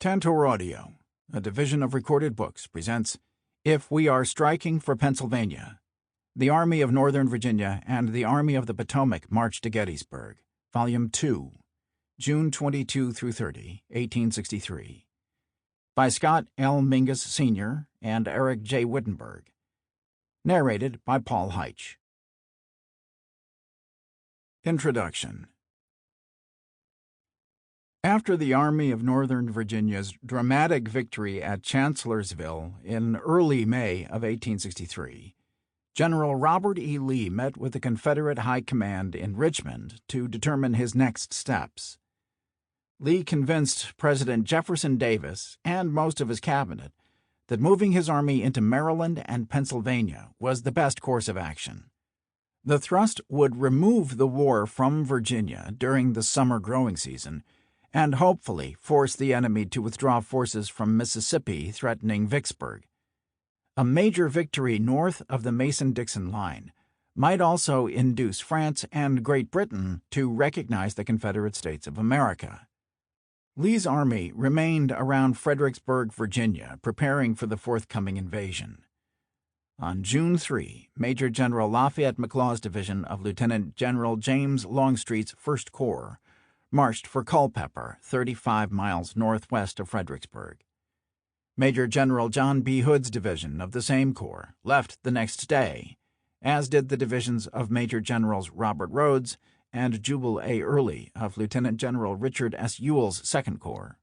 Tantor Audio, a division of Recorded Books, presents If We Are Striking for Pennsylvania. The Army of Northern Virginia and the Army of the Potomac marched to Gettysburg, Volume 2, June 22 through 30, 1863. By Scott L. Mingus, Sr. and Eric J. Wittenberg. Narrated by Paul Heitsch. Introduction. After the Army of Northern Virginia's dramatic victory at Chancellorsville in early May of 1863, General Robert E. Lee met with the Confederate High Command in Richmond to determine his next steps. Lee convinced President Jefferson Davis and most of his cabinet that moving his army into Maryland and Pennsylvania was the best course of action. The thrust would remove the war from Virginia during the summer growing season and hopefully force the enemy to withdraw forces from Mississippi threatening Vicksburg. A major victory north of the Mason-Dixon line might also induce France and Great Britain to recognize the Confederate States of America. Lee's army remained around Fredericksburg, Virginia, preparing for the forthcoming invasion. On June 3, Major General Lafayette McLaws' division of Lieutenant General James Longstreet's 1st Corps marched for Culpeper, 35 miles northwest of Fredericksburg. Major General John B. Hood's division of the same corps left the next day, as did the divisions of Major Generals Robert Rhodes and Jubal A. Early of Lieutenant General Richard S. Ewell's 2nd Corps.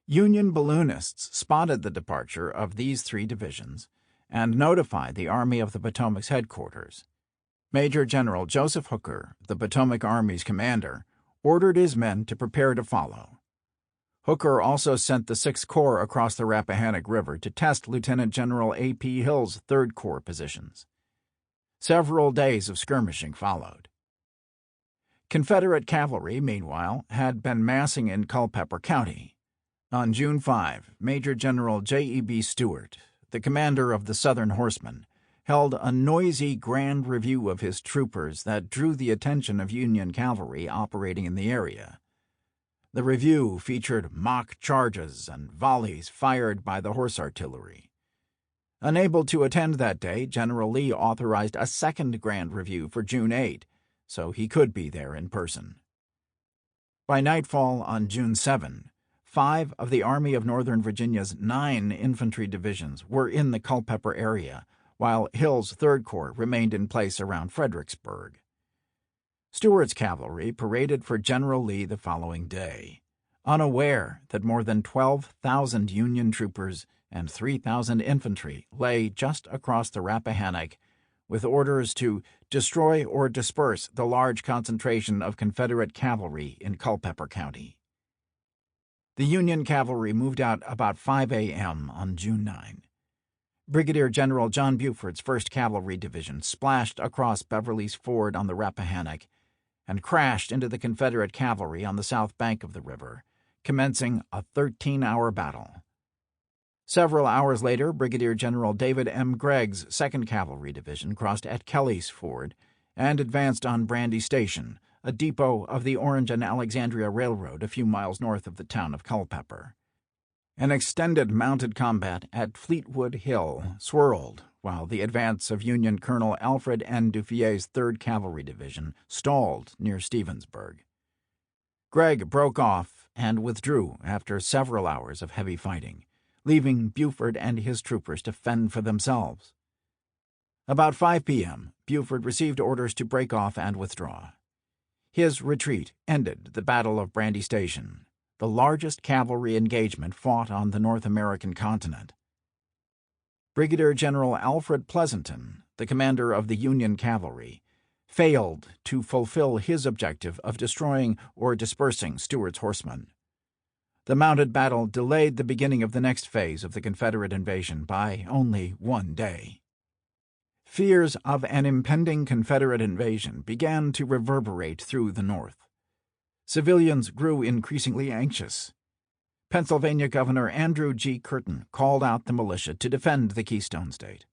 Union balloonists spotted the departure of these three divisions and notified the Army of the Potomac's headquarters. Major General Joseph Hooker, the Potomac Army's commander, ordered his men to prepare to follow. Hooker also sent the 6th Corps across the Rappahannock River to test Lieutenant General A. P. Hill's 3rd Corps positions. Several days of skirmishing followed. Confederate cavalry, meanwhile, had been massing in Culpeper County. On June 5, Major General J. E. B. Stuart, the commander of the Southern Horsemen, held a noisy grand review of his troopers that drew the attention of Union cavalry operating in the area. The review featured mock charges and volleys fired by the horse artillery. Unable to attend that day, General Lee authorized a second grand review for June 8, so he could be there in person. By nightfall on June 7, 5 of the Army of Northern Virginia's 9 infantry divisions were in the Culpeper area, while Hill's 3rd Corps remained in place around Fredericksburg. Stuart's cavalry paraded for General Lee the following day, unaware that more than 12,000 Union troopers and 3,000 infantry lay just across the Rappahannock with orders to destroy or disperse the large concentration of Confederate cavalry in Culpeper County. The Union cavalry moved out about 5 a.m. on June 9. Brigadier General John Buford's 1st Cavalry Division splashed across Beverly's Ford on the Rappahannock and crashed into the Confederate cavalry on the south bank of the river, commencing a 13-hour battle. Several hours later, Brigadier General David M. Gregg's 2nd Cavalry Division crossed at Kelly's Ford and advanced on Brandy Station, a depot of the Orange and Alexandria Railroad a few miles north of the town of Culpeper. An extended mounted combat at Fleetwood Hill swirled while the advance of Union Colonel Alfred N. Dufier's 3rd Cavalry Division stalled near Stevensburg. Gregg broke off and withdrew after several hours of heavy fighting, leaving Buford and his troopers to fend for themselves. About 5 p.m., Buford received orders to break off and withdraw. His retreat ended the Battle of Brandy Station, the largest cavalry engagement fought on the North American continent. Brigadier General Alfred Pleasonton, the commander of the Union cavalry, failed to fulfill his objective of destroying or dispersing Stuart's horsemen. The mounted battle delayed the beginning of the next phase of the Confederate invasion by only 1 day. Fears of an impending Confederate invasion began to reverberate through the North. Civilians grew increasingly anxious. Pennsylvania Governor Andrew G. Curtin called out the militia to defend the Keystone State.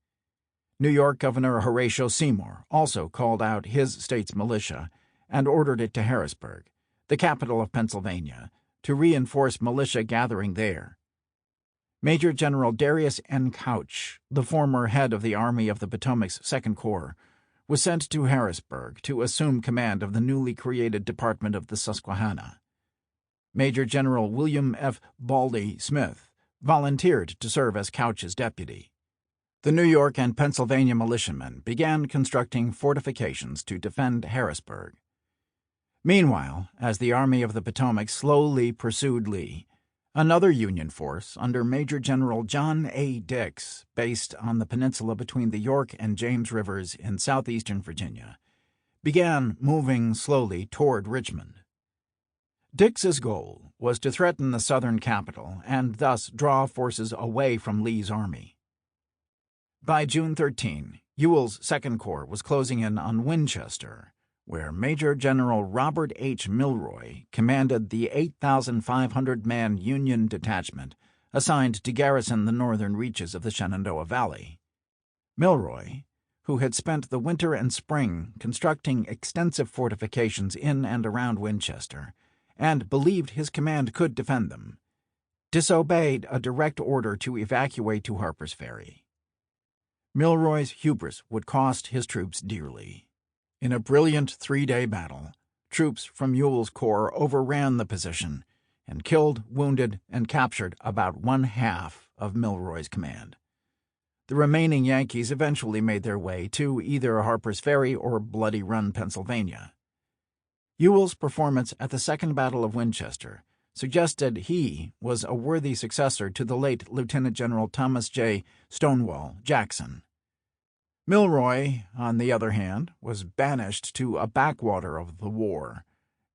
New York Governor Horatio Seymour also called out his state's militia and ordered it to Harrisburg, the capital of Pennsylvania, to reinforce militia gathering there. Major General Darius N. Couch, the former head of the Army of the Potomac's Second Corps, was sent to Harrisburg to assume command of the newly created Department of the Susquehanna. Major General William F. Baldy Smith volunteered to serve as Couch's deputy. The New York and Pennsylvania militiamen began constructing fortifications to defend Harrisburg. Meanwhile, as the Army of the Potomac slowly pursued Lee, another Union force under Major General John A. Dix, based on the peninsula between the York and James Rivers in southeastern Virginia, began moving slowly toward Richmond. Dix's goal was to threaten the southern capital and thus draw forces away from Lee's army. By June 13, Ewell's Second Corps was closing in on Winchester, where Major General Robert H. Milroy commanded the 8,500-man Union detachment assigned to garrison the northern reaches of the Shenandoah Valley. Milroy, who had spent the winter and spring constructing extensive fortifications in and around Winchester, and believed his command could defend them, disobeyed a direct order to evacuate to Harper's Ferry. Milroy's hubris would cost his troops dearly. In a brilliant three-day battle, troops from Ewell's corps overran the position and killed, wounded, and captured about one-half of Milroy's command. The remaining Yankees eventually made their way to either Harper's Ferry or Bloody Run, Pennsylvania. Ewell's performance at the Second Battle of Winchester suggested he was a worthy successor to the late Lieutenant General Thomas J. Stonewall Jackson. Milroy, on the other hand, was banished to a backwater of the war,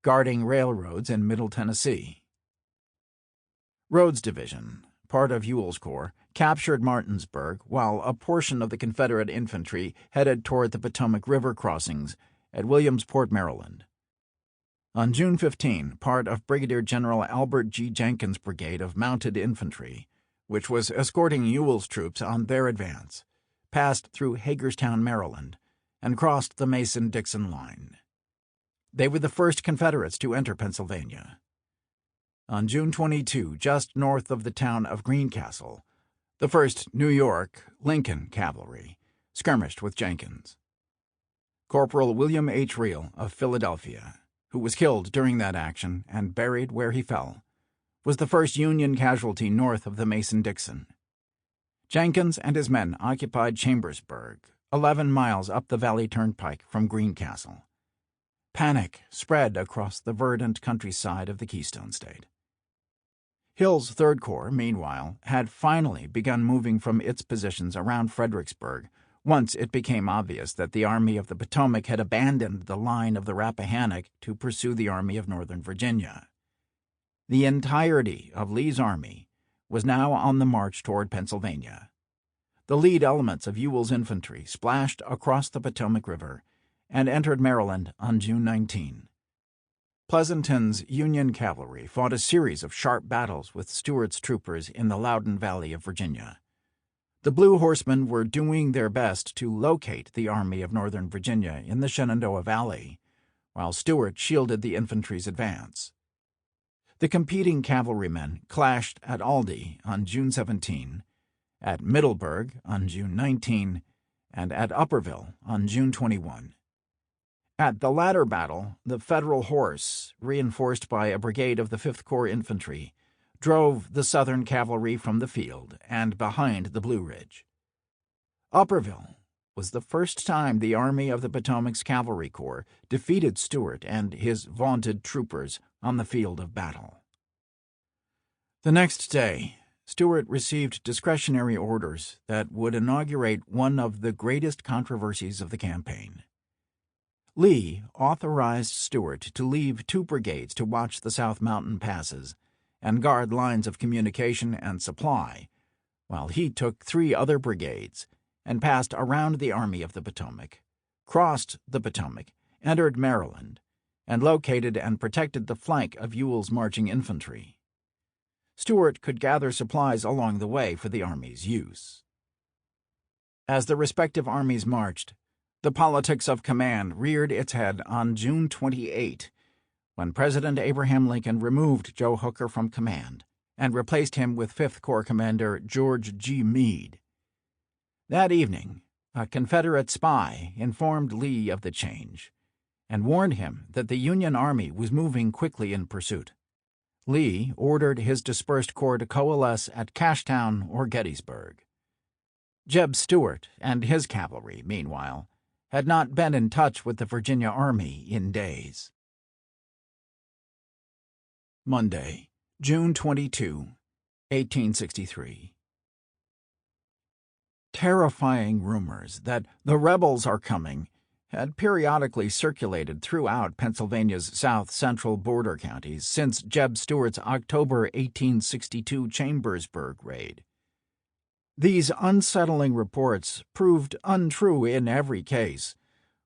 guarding railroads in Middle Tennessee. Rhodes' division, part of Ewell's corps, captured Martinsburg while a portion of the Confederate infantry headed toward the Potomac River crossings at Williamsport, Maryland. On June 15, part of Brigadier General Albert G. Jenkins' brigade of mounted infantry, which was escorting Ewell's troops on their advance, passed through Hagerstown, Maryland, and crossed the Mason-Dixon line. They were the first Confederates to enter Pennsylvania. On June 22, just north of the town of Greencastle, the 1st New York Lincoln Cavalry skirmished with Jenkins. Corporal William H. Reel of Philadelphia, who was killed during that action and buried where he fell, was the first Union casualty north of the Mason-Dixon. Jenkins and his men occupied Chambersburg, 11 miles up the Valley Turnpike from Greencastle. Panic spread across the verdant countryside of the Keystone State. Hill's Third Corps, meanwhile, had finally begun moving from its positions around Fredericksburg once it became obvious that the Army of the Potomac had abandoned the line of the Rappahannock to pursue the Army of Northern Virginia. The entirety of Lee's army was now on the march toward Pennsylvania. The lead elements of Ewell's infantry splashed across the Potomac River and entered Maryland on June 19. Pleasanton's Union cavalry fought a series of sharp battles with Stuart's troopers in the Loudoun Valley of Virginia. The Blue Horsemen were doing their best to locate the Army of Northern Virginia in the Shenandoah Valley, while Stuart shielded the infantry's advance. The competing cavalrymen clashed at Aldie on June 17, at Middleburg on June 19, and at Upperville on June 21. At the latter battle, the Federal horse, reinforced by a brigade of the 5th Corps Infantry, drove the Southern cavalry from the field and behind the Blue Ridge. Upperville was the first time the Army of the Potomac's Cavalry Corps defeated Stuart and his vaunted troopers on the field of battle. The next day, Stuart received discretionary orders that would inaugurate one of the greatest controversies of the campaign. Lee authorized Stuart to leave 2 brigades to watch the South Mountain passes and guard lines of communication and supply, while he took 3 other brigades and passed around the Army of the Potomac, crossed the Potomac, entered Maryland, and located and protected the flank of Ewell's marching infantry. Stuart could gather supplies along the way for the Army's use. As the respective armies marched, the politics of command reared its head on June 28, when President Abraham Lincoln removed Joe Hooker from command and replaced him with 5th Corps Commander George G. Meade. That evening, a Confederate spy informed Lee of the change and warned him that the Union Army was moving quickly in pursuit. Lee ordered his dispersed corps to coalesce at Cashtown or Gettysburg. Jeb Stuart and his cavalry, meanwhile, had not been in touch with the Virginia Army in days. Monday, June 22, 1863. Terrifying rumors that the rebels are coming had periodically circulated throughout Pennsylvania's south-central border counties since Jeb Stuart's October 1862 Chambersburg raid. These unsettling reports proved untrue in every case,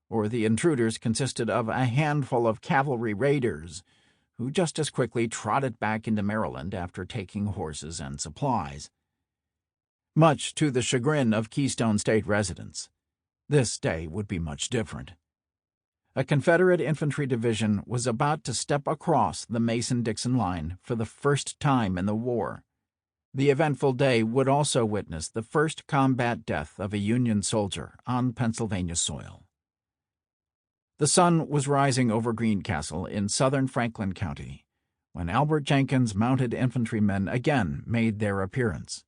or the intruders consisted of a handful of cavalry raiders who just as quickly trotted back into Maryland after taking horses and supplies. Much to the chagrin of Keystone State residents, this day would be much different. A Confederate infantry division was about to step across the Mason-Dixon line for the first time in the war. The eventful day would also witness the first combat death of a Union soldier on Pennsylvania soil. The sun was rising over Greencastle in southern Franklin County when Albert Jenkins' mounted infantrymen again made their appearance.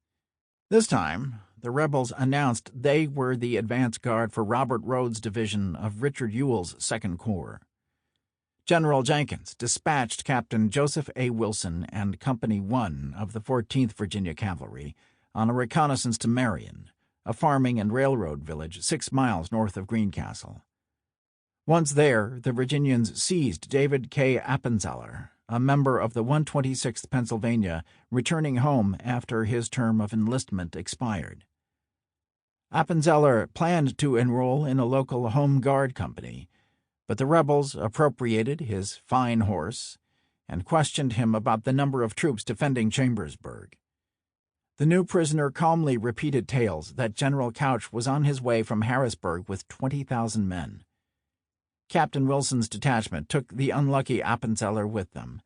This time, the rebels announced they were the advance guard for Robert Rodes' division of Richard Ewell's Second Corps. General Jenkins dispatched Captain Joseph A. Wilson and Company 1 of the 14th Virginia Cavalry on a reconnaissance to Marion, a farming and railroad village 6 miles north of Greencastle. Once there, the Virginians seized David K. Appenzeller, a member of the 126th Pennsylvania, returning home after his term of enlistment expired. Appenzeller planned to enroll in a local home guard company, but the rebels appropriated his fine horse and questioned him about the number of troops defending Chambersburg. The new prisoner calmly repeated tales that General Couch was on his way from Harrisburg with 20,000 men. Captain Wilson's detachment took the unlucky Appenzeller with them,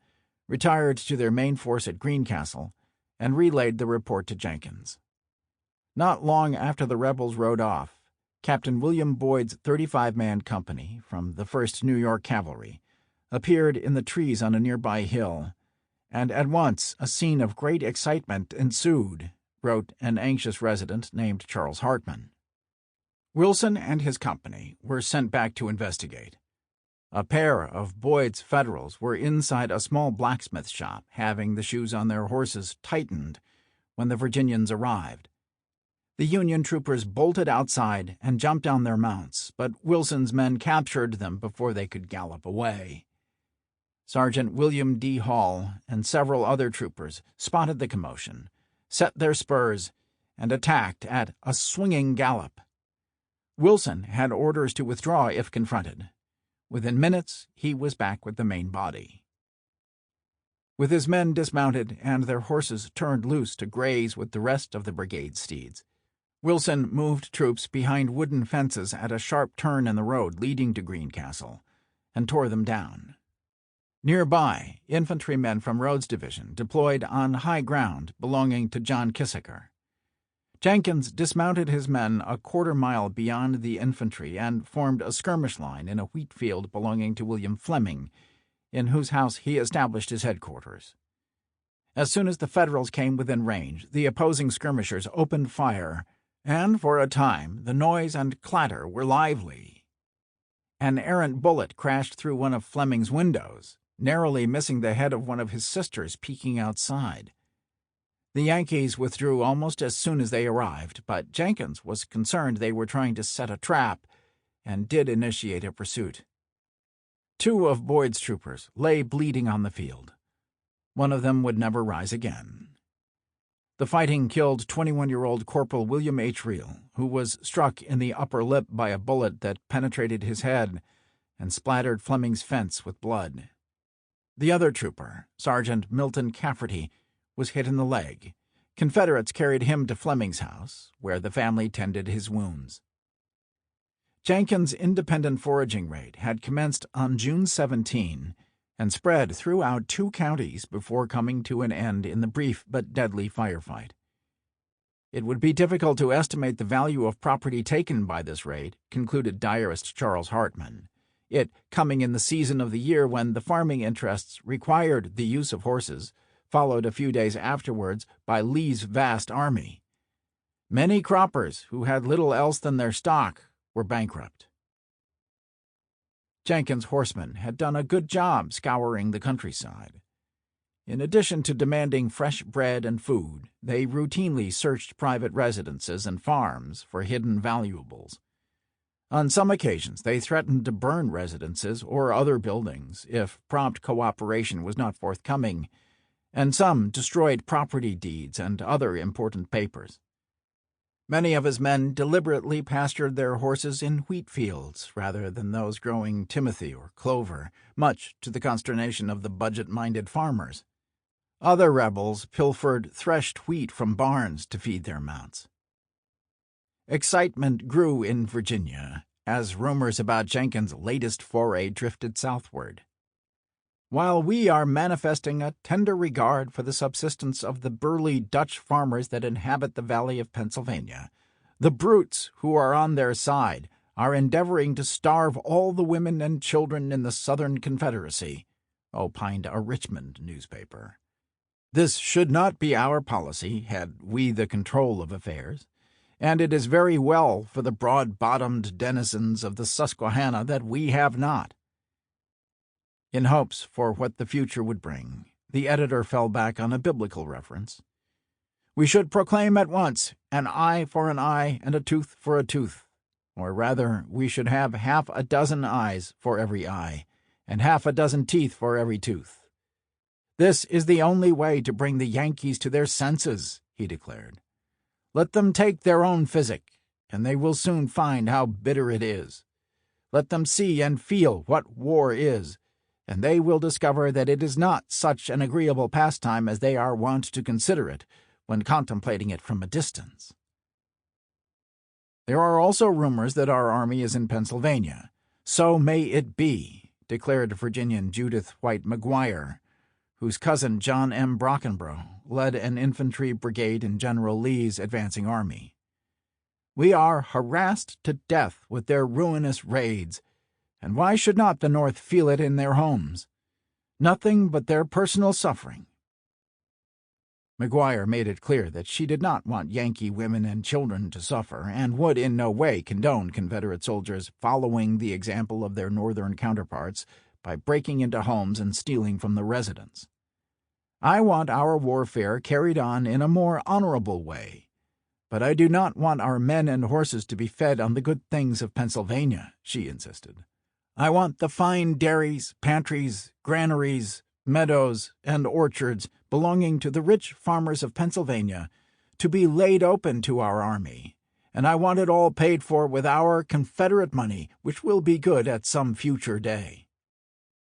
retired to their main force at Greencastle, and relayed the report to Jenkins. Not long after the rebels rode off, Captain William Boyd's 35-man company from the 1st New York Cavalry appeared in the trees on a nearby hill, and at once a scene of great excitement ensued, wrote an anxious resident named Charles Hartman. Wilson and his company were sent back to investigate. A pair of Boyd's Federals were inside a small blacksmith shop having the shoes on their horses tightened when the Virginians arrived. The Union troopers bolted outside and jumped on their mounts, but Wilson's men captured them before they could gallop away. Sergeant William D. Hall and several other troopers spotted the commotion, set their spurs, and attacked at a swinging gallop. Wilson had orders to withdraw if confronted. Within minutes, he was back with the main body. With his men dismounted and their horses turned loose to graze with the rest of the brigade's steeds, Wilson moved troops behind wooden fences at a sharp turn in the road leading to Greencastle and tore them down. Nearby, infantrymen from Rodes' division deployed on high ground belonging to John Kissaker. Jenkins dismounted his men a quarter-mile beyond the infantry and formed a skirmish line in a wheat field belonging to William Fleming, in whose house he established his headquarters. As soon as the Federals came within range, the opposing skirmishers opened fire, and for a time the noise and clatter were lively. An errant bullet crashed through one of Fleming's windows, narrowly missing the head of one of his sisters peeking outside. The Yankees withdrew almost as soon as they arrived, but Jenkins was concerned they were trying to set a trap and did initiate a pursuit. 2 of Boyd's troopers lay bleeding on the field. One of them would never rise again. The fighting killed 21-year-old Corporal William H. Reel, who was struck in the upper lip by a bullet that penetrated his head and splattered Fleming's fence with blood. The other trooper, Sergeant Milton Cafferty, was hit in the leg. Confederates carried him to Fleming's house, where the family tended his wounds. Jenkins' independent foraging raid had commenced on June 17 and spread throughout 2 counties before coming to an end in the brief but deadly firefight. It would be difficult to estimate the value of property taken by this raid, concluded diarist Charles Hartman, it coming in the season of the year when the farming interests required the use of horses, followed a few days afterwards by Lee's vast army. Many croppers who had little else than their stock were bankrupt. Jenkins' horsemen had done a good job scouring the countryside. In addition to demanding fresh bread and food, they routinely searched private residences and farms for hidden valuables. On some occasions, they threatened to burn residences or other buildings if prompt cooperation was not forthcoming, and some destroyed property deeds and other important papers. Many of his men deliberately pastured their horses in wheat fields rather than those growing timothy or clover, much to the consternation of the budget-minded farmers. Other rebels pilfered threshed wheat from barns to feed their mounts. Excitement grew in Virginia as rumors about Jenkins' latest foray drifted southward. While we are manifesting a tender regard for the subsistence of the burly Dutch farmers that inhabit the valley of Pennsylvania, the brutes who are on their side are endeavoring to starve all the women and children in the Southern Confederacy, opined a Richmond newspaper. This should not be our policy had we the control of affairs, and it is very well for the broad-bottomed denizens of the Susquehanna that we have not. In hopes for what the future would bring, the editor fell back on a biblical reference. We should proclaim at once an eye for an eye and a tooth for a tooth, or rather, we should have 6 eyes for every eye, and 6 teeth for every tooth. This is the only way to bring the Yankees to their senses, he declared. Let them take their own physic, and they will soon find how bitter it is. Let them see and feel what war is, and they will discover that it is not such an agreeable pastime as they are wont to consider it when contemplating it from a distance. There are also rumors that our army is in Pennsylvania. So may it be, declared Virginian Judith White McGuire, whose cousin John M. Brockenbrough led an infantry brigade in General Lee's advancing army. We are harassed to death with their ruinous raids, and why should not the North feel it in their homes? Nothing but their personal suffering. McGuire made it clear that she did not want Yankee women and children to suffer, and would in no way condone Confederate soldiers following the example of their Northern counterparts by breaking into homes and stealing from the residents. I want our warfare carried on in a more honorable way, but I do not want our men and horses to be fed on the good things of Pennsylvania, she insisted. I want the fine dairies, pantries, granaries, meadows, and orchards belonging to the rich farmers of Pennsylvania to be laid open to our army, and I want it all paid for with our Confederate money, which will be good at some future day.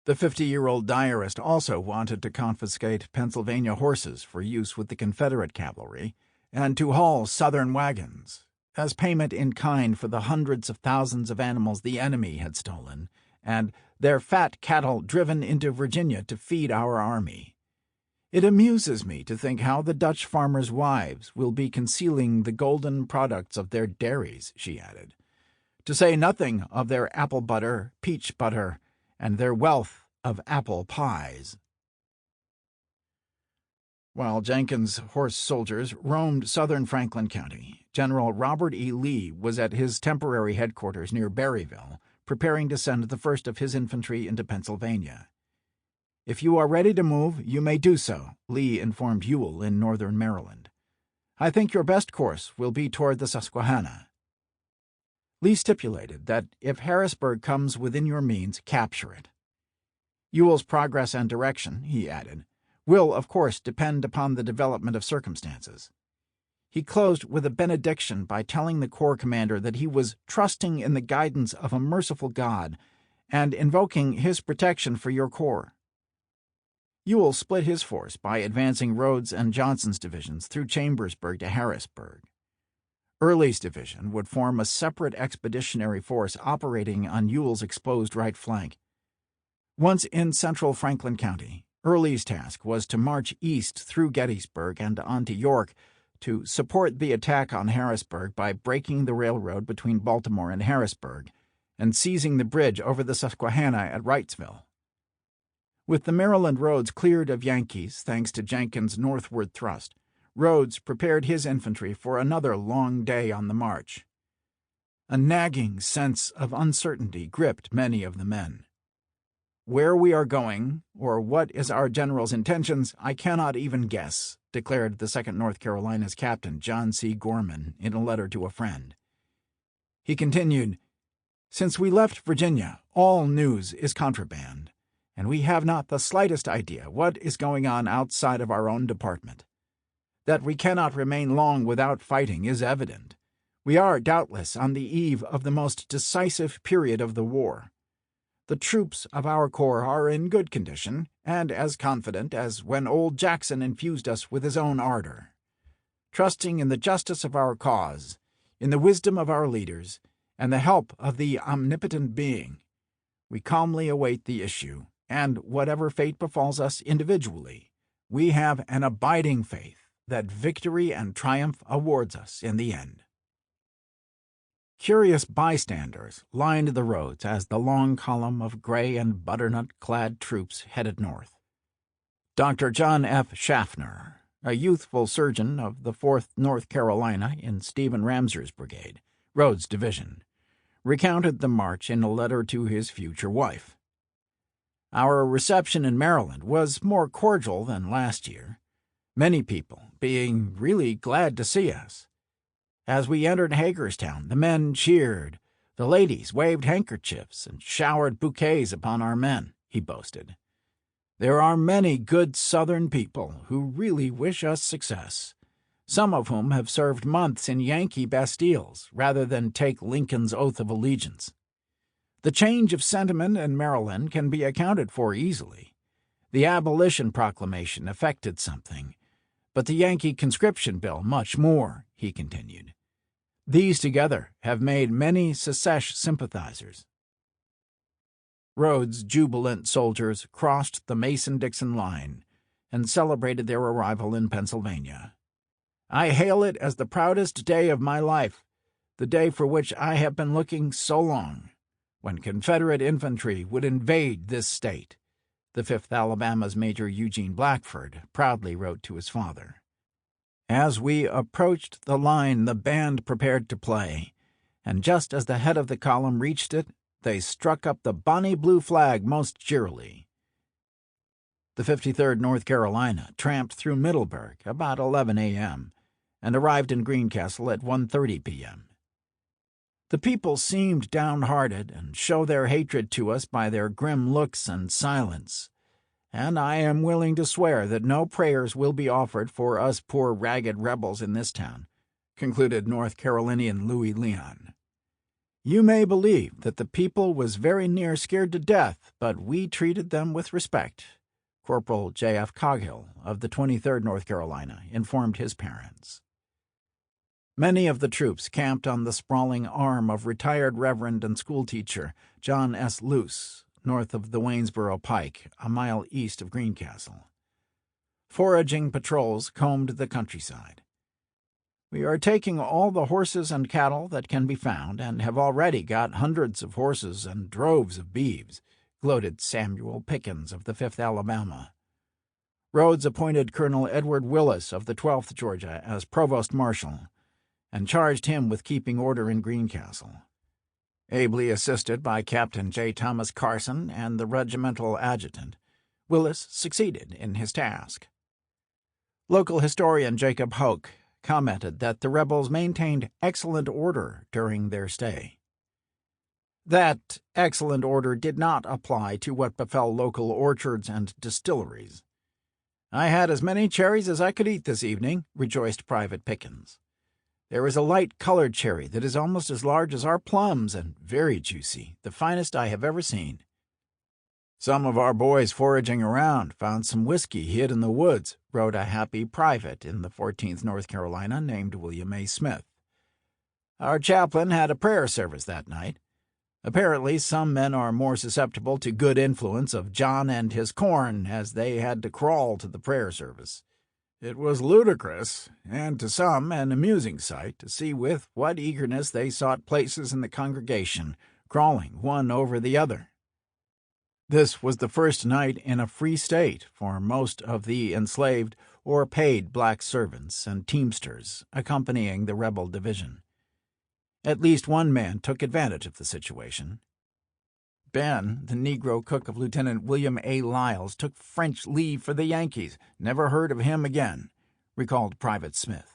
The 50-year-old diarist also wanted to confiscate Pennsylvania horses for use with the Confederate cavalry, and to haul Southern wagons, as payment in kind for the hundreds of thousands of animals the enemy had stolen, and their fat cattle driven into Virginia to feed our army. It amuses me to think how the Dutch farmers' wives will be concealing the golden products of their dairies, she added, to say nothing of their apple butter, peach butter, and their wealth of apple pies. While Jenkins' horse soldiers roamed southern Franklin County, General Robert E. Lee was at his temporary headquarters near Berryville, preparing to send the first of his infantry into Pennsylvania. If you are ready to move, you may do so, Lee informed Ewell in northern Maryland. I think your best course will be toward the Susquehanna. Lee stipulated that if Harrisburg comes within your means, capture it. Ewell's progress and direction, he added, will, of course, depend upon the development of circumstances. He closed with a benediction by telling the corps commander that he was trusting in the guidance of a merciful God and invoking his protection for your corps. Ewell split his force by advancing Rhodes and Johnson's divisions through Chambersburg to Harrisburg. Early's division would form a separate expeditionary force operating on Ewell's exposed right flank. Once in central Franklin County, Early's task was to march east through Gettysburg and on to York to support the attack on Harrisburg by breaking the railroad between Baltimore and Harrisburg and seizing the bridge over the Susquehanna at Wrightsville. With the Maryland roads cleared of Yankees thanks to Jenkins' northward thrust, Rhodes prepared his infantry for another long day on the march. A nagging sense of uncertainty gripped many of the men. "Where we are going, or what is our general's intentions, I cannot even guess," declared the 2nd North Carolina's captain, John C. Gorman, in a letter to a friend. He continued, "Since we left Virginia, all news is contraband, and we have not the slightest idea what is going on outside of our own department. That we cannot remain long without fighting is evident. We are, doubtless, on the eve of the most decisive period of the war. The troops of our corps are in good condition, and as confident as when old Jackson infused us with his own ardor. Trusting in the justice of our cause, in the wisdom of our leaders, and the help of the omnipotent being, we calmly await the issue, and whatever fate befalls us individually, we have an abiding faith that victory and triumph awards us in the end." Curious bystanders lined the roads as the long column of gray and butternut-clad troops headed north. Dr. John F. Schaffner, a youthful surgeon of the 4th North Carolina in Stephen Ramser's brigade, Rhodes' division, recounted the march in a letter to his future wife. "Our reception in Maryland was more cordial than last year, many people being really glad to see us. As we entered Hagerstown, the men cheered, the ladies waved handkerchiefs and showered bouquets upon our men," he boasted. "There are many good Southern people who really wish us success, some of whom have served months in Yankee bastilles rather than take Lincoln's oath of allegiance. The change of sentiment in Maryland can be accounted for easily. The Abolition Proclamation effected something, but the Yankee conscription bill much more," he continued. "These together have made many secesh sympathizers." Rhodes' jubilant soldiers crossed the Mason-Dixon line and celebrated their arrival in Pennsylvania. "I hail it as the proudest day of my life, the day for which I have been looking so long, when Confederate infantry would invade this state," the 5th Alabama's Major Eugene Blackford proudly wrote to his father. "As we approached the line, the band prepared to play, and just as the head of the column reached it, they struck up the bonny blue flag most cheerily." The 53rd North Carolina tramped through Middleburg about 11 a.m. and arrived in Greencastle at 1:30 p.m. "The people seemed downhearted and show their hatred to us by their grim looks and silence, and I am willing to swear that no prayers will be offered for us poor ragged rebels in this town," concluded North Carolinian Louis Leon. "You may believe that the people was very near scared to death, but we treated them with respect," Corporal J.F. Coghill of the 23rd North Carolina informed his parents. Many of the troops camped on the sprawling arm of retired reverend and schoolteacher John S. Luce, north of the Waynesboro Pike, a mile east of Greencastle. Foraging patrols combed the countryside. "We are taking all the horses and cattle that can be found, and have already got hundreds of horses and droves of beeves," gloated Samuel Pickens of the 5th Alabama. Rhodes appointed Colonel Edward Willis of the 12th Georgia as provost marshal, and charged him with keeping order in Greencastle. Ably assisted by Captain J. Thomas Carson and the regimental adjutant, Willis succeeded in his task. Local historian Jacob Hoke commented that the rebels maintained excellent order during their stay. That excellent order did not apply to what befell local orchards and distilleries. "I had as many cherries as I could eat this evening," rejoiced Private Pickens. "There is a light-colored cherry that is almost as large as our plums and very juicy, the finest I have ever seen. Some of our boys foraging around found some whiskey hid in the woods," wrote a happy private in the 14th North Carolina named William A. Smith. "Our chaplain had a prayer service that night. Apparently, some men are more susceptible to good influence of John and his corn, as they had to crawl to the prayer service. It was ludicrous, and to some an amusing sight, to see with what eagerness they sought places in the congregation, crawling one over the other. This was the first night in a free state for most of the enslaved or paid black servants and teamsters accompanying the rebel division. At least one man took advantage of the situation. Ben, the Negro cook of Lieutenant William A. Lyles, took French leave for the Yankees. Never heard of him again, recalled Private Smith.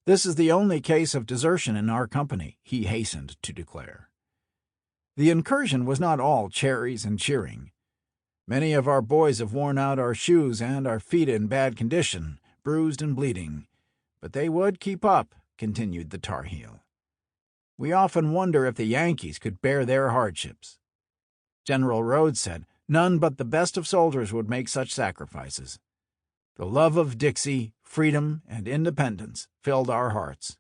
This is the only case of desertion in our company, he hastened to declare. The incursion was not all cherries and cheering. Many of our boys have worn out our shoes and our feet in bad condition, bruised and bleeding. But they would keep up, continued the Tar Heel. We often wonder if the Yankees could bear their hardships. General Rhodes said, none but the best of soldiers would make such sacrifices. The love of Dixie, freedom, and independence filled our hearts.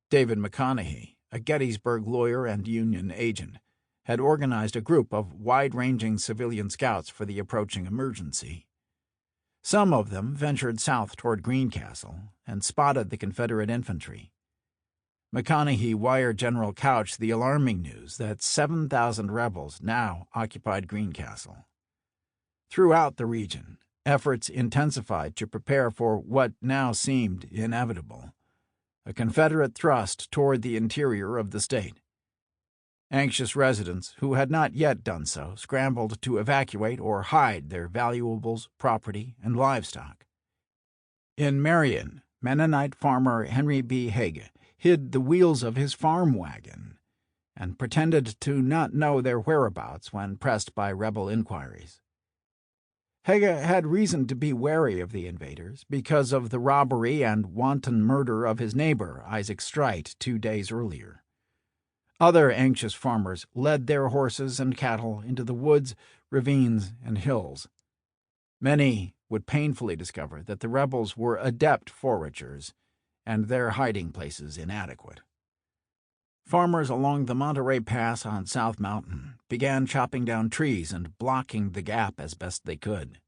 David McConaughey, a Gettysburg lawyer and Union agent, had organized a group of wide-ranging civilian scouts for the approaching emergency. Some of them ventured south toward Greencastle and spotted the Confederate infantry. McConaughey wired General Couch the alarming news that 7,000 rebels now occupied Greencastle. Throughout the region, efforts intensified to prepare for what now seemed inevitable, a Confederate thrust toward the interior of the state. Anxious residents who had not yet done so scrambled to evacuate or hide their valuables, property, and livestock. In Marion, Mennonite farmer Henry B. Hague hid the wheels of his farm wagon and pretended to not know their whereabouts when pressed by rebel inquiries. Hague had reason to be wary of the invaders because of the robbery and wanton murder of his neighbor, Isaac Strite, 2 days earlier. Other anxious farmers led their horses and cattle into the woods, ravines, and hills. Many would painfully discover that the rebels were adept foragers and their hiding places inadequate. Farmers along the Monterey Pass on South Mountain began chopping down trees and blocking the gap as best they could.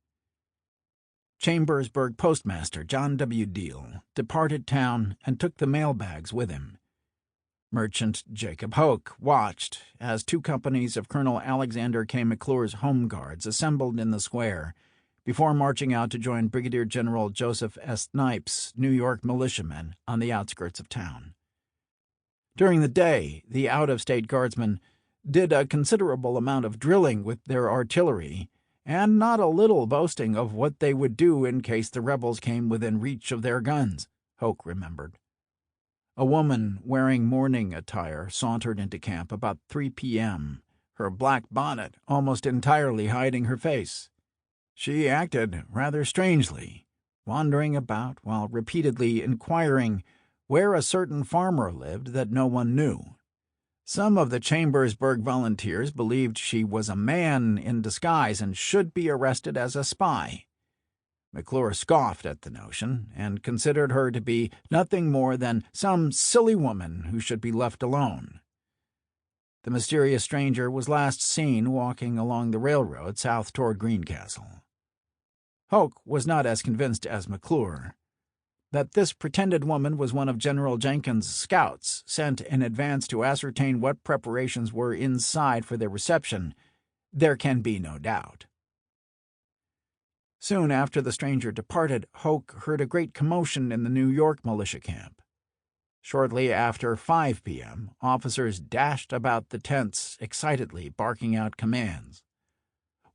Chambersburg postmaster John W. Deal departed town and took the mailbags with him. Merchant Jacob Hoke watched as 2 companies of Colonel Alexander K. McClure's Home Guards assembled in the square before marching out to join Brigadier General Joseph S. Snipes' New York militiamen on the outskirts of town. During the day, the out-of-state guardsmen did a considerable amount of drilling with their artillery, and not a little boasting of what they would do in case the rebels came within reach of their guns, Hoke remembered. A woman wearing mourning attire sauntered into camp about 3 p.m., her black bonnet almost entirely hiding her face. She acted rather strangely, wandering about while repeatedly inquiring where a certain farmer lived that no one knew. Some of the Chambersburg volunteers believed she was a man in disguise and should be arrested as a spy. McClure scoffed at the notion and considered her to be nothing more than some silly woman who should be left alone. The mysterious stranger was last seen walking along the railroad south toward Greencastle. Hoke was not as convinced as McClure. That this pretended woman was one of General Jenkins' scouts sent in advance to ascertain what preparations were inside for their reception, there can be no doubt. Soon after the stranger departed, Hoke heard a great commotion in the New York militia camp. Shortly after 5 p.m., officers dashed about the tents excitedly, barking out commands.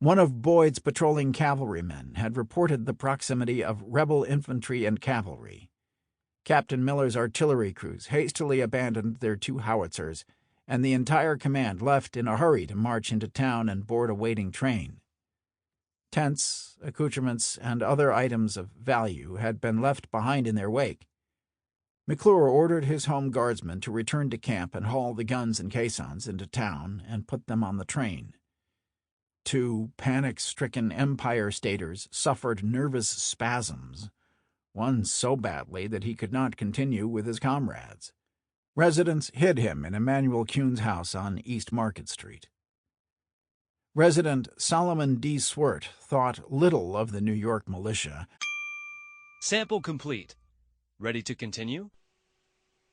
One of Boyd's patrolling cavalrymen had reported the proximity of rebel infantry and cavalry. Captain Miller's artillery crews hastily abandoned their 2 howitzers, and the entire command left in a hurry to march into town and board a waiting train. Tents, accoutrements, and other items of value had been left behind in their wake. McClure ordered his home guardsmen to return to camp and haul the guns and caissons into town and put them on the train. 2 panic-stricken Empire Staters suffered nervous spasms, one so badly that he could not continue with his comrades. Residents hid him in Emanuel Kuhn's house on East Market Street. Resident Solomon D. Swert thought little of the New York militia. Sample complete. Ready to continue?